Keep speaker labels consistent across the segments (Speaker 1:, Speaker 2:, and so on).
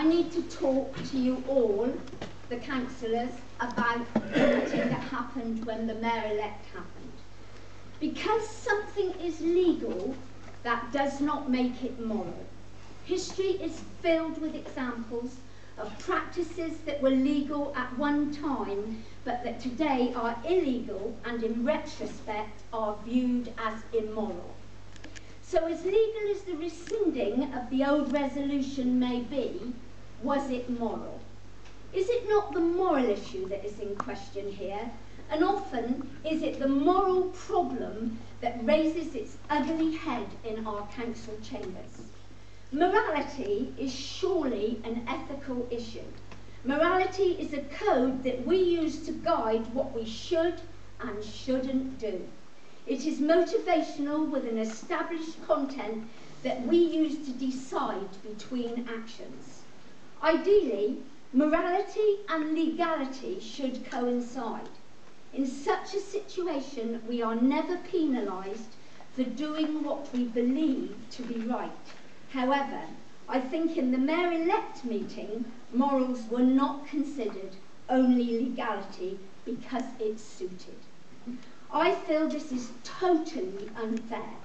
Speaker 1: need to talk to you all, the councillors, about the meeting that happened when the mayor-elect happened. Because something is legal, that does not make it moral. History is filled with examples of practices that were legal at one time, but that today are illegal and in retrospect are viewed as immoral. So as legal as the rescinding of the old resolution may be, was it moral? Is it not the moral issue that is in question here? And often, is it the moral problem that raises its ugly head in our council chambers? Morality is surely an ethical issue. Morality is a code that we use to guide what we should and shouldn't do. It is motivational with an established content that we use to decide between actions. Ideally, morality and legality should coincide. In such a situation, we are never penalised for doing what we believe to be right. However, I think in the mayor-elect meeting, morals were not considered, only legality, because it suited. I feel this is totally unfair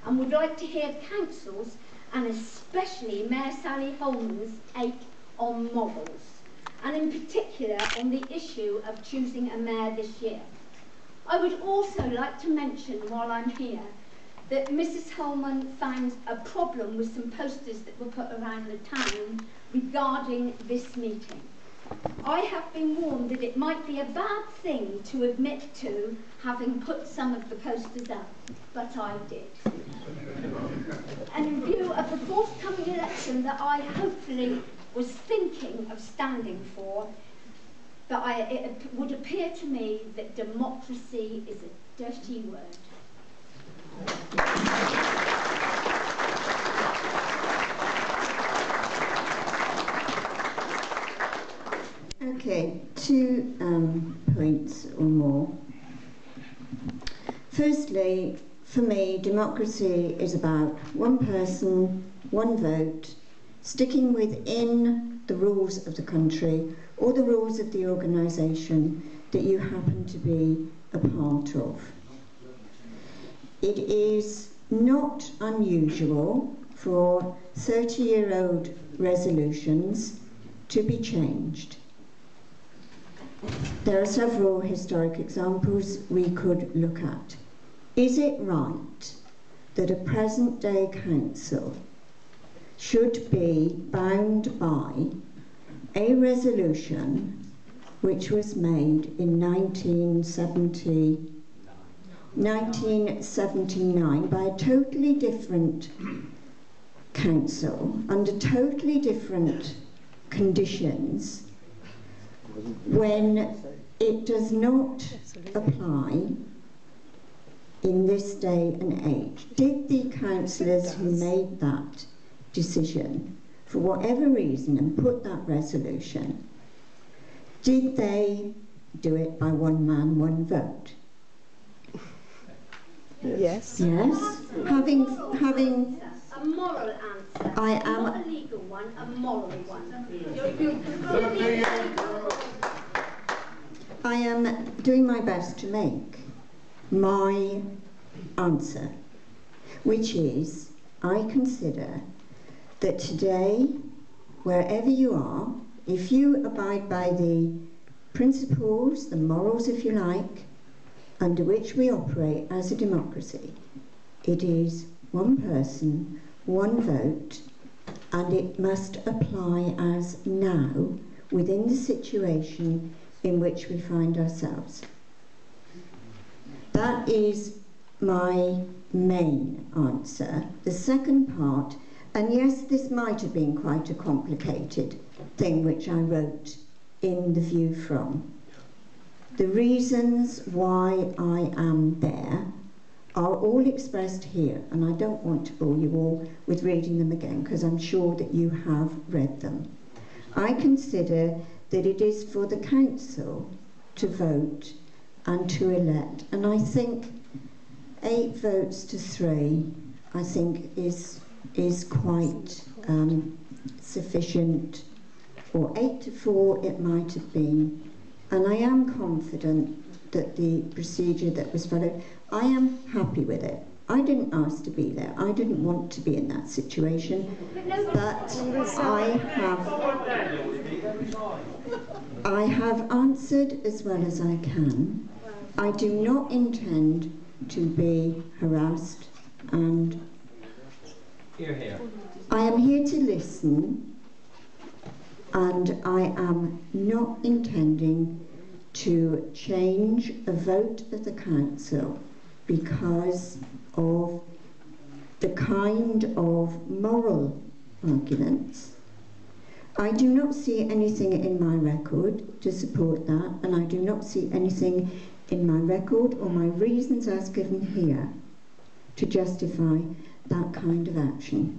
Speaker 1: and would like to hear councils, and especially Mayor Sally Holman's take on morals, and in particular on the issue of choosing a mayor this year. I would also like to mention while I'm here that Mrs. Holman found a problem with some posters that were put around the town regarding this meeting. I have been warned that it might be a bad thing to admit to having put some of the posters up, but I did. And in view of the forthcoming election that I hopefully was thinking of standing for, it would appear to me that democracy is a dirty word.
Speaker 2: Okay, 2 points or more. Firstly, for me, democracy is about one person, one vote, sticking within the rules of the country or the rules of the organisation that you happen to be a part of. It is not unusual for 30-year-old resolutions to be changed. There are several historic examples we could look at. Is it right that a present-day council should be bound by a resolution which was made in 1979 by a totally different council under totally different conditions, when it does not apply in this day and age? Did the councillors who made that decision, for whatever reason, and put that resolution, did they do it by one man, one vote?
Speaker 3: Yes.
Speaker 2: Yes. Having
Speaker 1: a moral answer,
Speaker 2: I am
Speaker 1: not a legal one, a moral one.
Speaker 2: I am doing my best to make my answer, which is, I consider that today, wherever you are, if you abide by the principles, the morals if you like, under which we operate as a democracy, it is one person, one vote, and it must apply as now within the situation in which we find ourselves. That is my main answer. The second part, and yes, this might have been quite a complicated thing which I wrote in the view from. The reasons why I am there are all expressed here, and I don't want to bore you all with reading them again, because I'm sure that you have read them. I consider that it is for the council to vote and to elect, and I think 8 votes to 3, I think is quite sufficient or 8 to 4 it might have been, and I am confident that the procedure that was followed, I am happy with it. I didn't ask to be there. I didn't want to be in that situation, but I have answered as well as I can. I do not intend to be harassed, and I am here to listen, and I am not intending to change a vote of the council because of the kind of moral arguments. I do not see anything in my record to support that, and I do not see anything in my record or my reasons as given here to justify that kind of action.